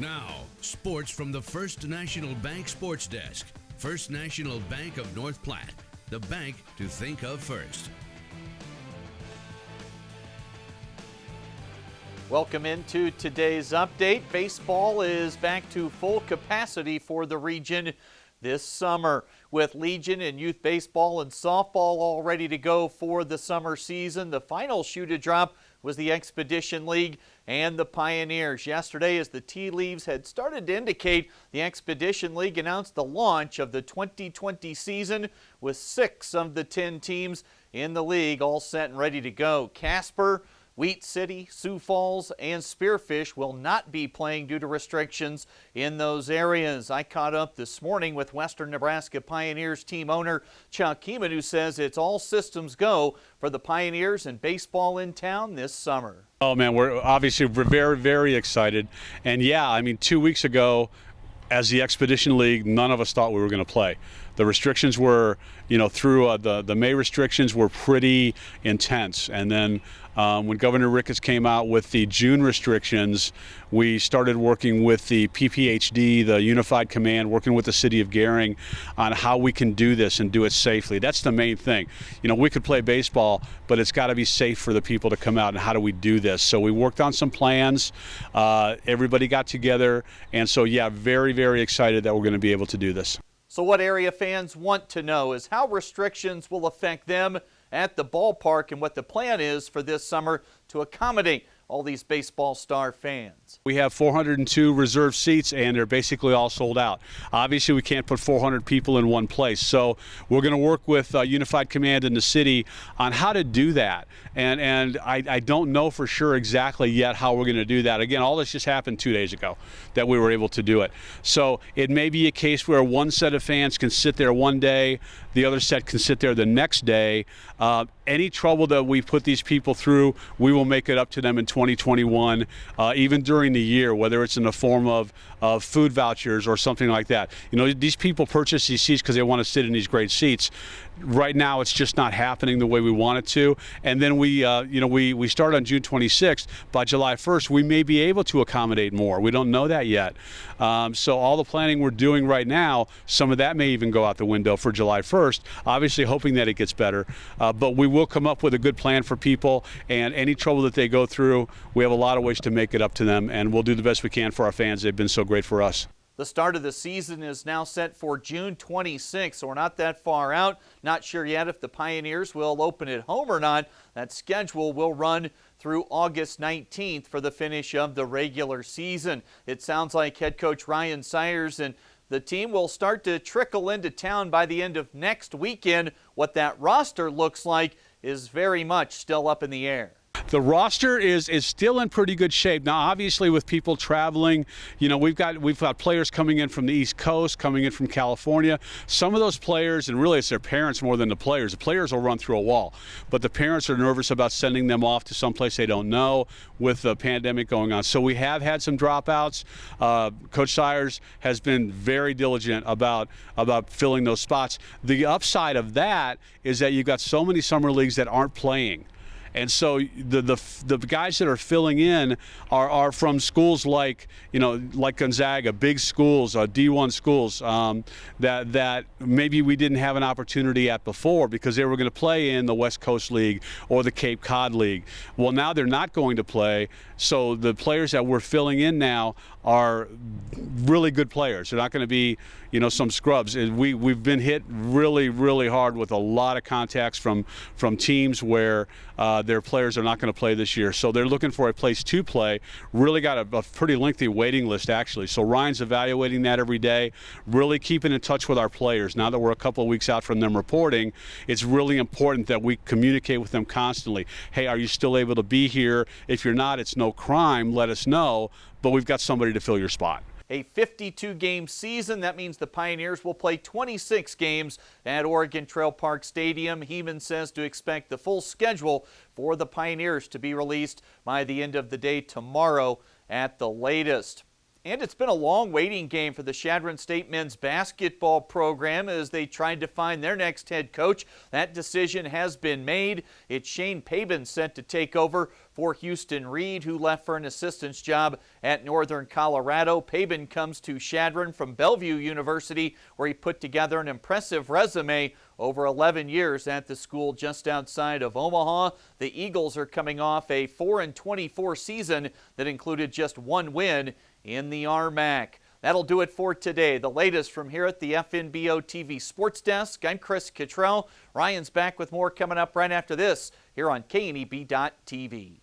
Now, sports from the First National Bank Sports Desk. First National Bank of North Platte, the bank to think of first. Welcome into today's update. Baseball is back to full capacity for the region this summer, with Legion and youth baseball and softball all ready to go for the summer season. The final shoe to drop was the Expedition League and the Pioneers. Yesterday, as the tea leaves had started to indicate, the Expedition League announced the launch of the 2020 season with 6 of the 10 teams in the league all set and ready to go. Casper, Wheat City, Sioux Falls, and Spearfish will not be playing due to restrictions in those areas. I caught up this morning with Western Nebraska Pioneers team owner Chuck Heeman, who says it's all systems go for the Pioneers and baseball in town this summer. Oh man, we're obviously very, very excited. And yeah, I mean, 2 weeks ago, as the Expedition League, none of us thought we were going to play. The restrictions were, through the May restrictions were pretty intense. And then when Governor Ricketts came out with the June restrictions, we started working with the PPHD, the Unified Command, working with the city of Gering on how we can do this and do it safely. That's the main thing. We could play baseball, but it's got to be safe for the people to come out, and how do we do this? So we worked on some plans. Everybody got together, and so yeah, very, very excited that we're going to be able to do this. So what area fans want to know is how restrictions will affect them at the ballpark and what the plan is for this summer to accommodate all these baseball star fans. We have 402 reserved seats, and they're basically all sold out. Obviously, we can't put 400 people in one place, so we're going to work with Unified Command in the city on how to do that. And I don't know for sure exactly yet how we're going to do that. Again, all this just happened 2 days ago that we were able to do it. So it may be a case where one set of fans can sit there one day, the other set can sit there the next day. Any trouble that we put these people through, we will make it up to them in 2021, even during the year, whether it's in the form of food vouchers or something like that. These people purchase these seats because they want to sit in these great seats. Right now, it's just not happening the way we want it to. And then we start on June 26th. By July 1st, we may be able to accommodate more. We don't know that yet. So all the planning we're doing right now, some of that may even go out the window for July 1st, obviously hoping that it gets better. But we will come up with a good plan for people, and any trouble that they go through, we have a lot of ways to make it up to them, and we'll do the best we can for our fans. They've been so great for us. The start of the season is now set for June 26th, so we're not that far out. Not sure yet if the Pioneers will open at home or not. That schedule will run through August 19th for the finish of the regular season. It sounds like head coach Ryan Sayers and the team will start to trickle into town by the end of next weekend. What that roster looks like is very much still up in the air. The roster is still in pretty good shape. Now, obviously, with people traveling, we've got players coming in from the East Coast, coming in from California. Some of those players, and really it's their parents more than the players. The players will run through a wall, but the parents are nervous about sending them off to someplace they don't know with the pandemic going on. So we have had some dropouts. Coach Sayers has been very diligent about filling those spots. The upside of that is that you've got so many summer leagues that aren't playing. And so the guys that are filling in are from schools like Gonzaga, big schools, D1 schools that maybe we didn't have an opportunity at before because they were going to play in the West Coast League or the Cape Cod League. Well, now they're not going to play. So the players that we're filling in now are really good players. They're not going to be, some scrubs. We've been hit really, really hard with a lot of contacts from teams where their players are not going to play this year. So they're looking for a place to play. Really got a pretty lengthy waiting list, actually. So Ryan's evaluating that every day, really keeping in touch with our players. Now that we're a couple of weeks out from them reporting, it's really important that we communicate with them constantly. Hey, are you still able to be here? If you're not, it's no crime. Let us know. But we've got somebody to fill your spot. A 52-game season. That means the Pioneers will play 26 games at Oregon Trail Park Stadium. Heeman says to expect the full schedule for the Pioneers to be released by the end of the day tomorrow at the latest. And it's been a long waiting game for the Chadron State men's basketball program as they tried to find their next head coach. That decision has been made. It's Shane Pabin set to take over for Houston Reed, who left for an assistant's job at Northern Colorado. Pabin comes to Chadron from Bellevue University, where he put together an impressive resume over 11 years at the school just outside of Omaha. The Eagles are coming off a 4-24 season that included just one win in the RMAC. That'll do it for today. The latest from here at the FNBO TV Sports Desk. I'm Chris Cottrell. Ryan's back with more coming up right after this here on KNEB.TV.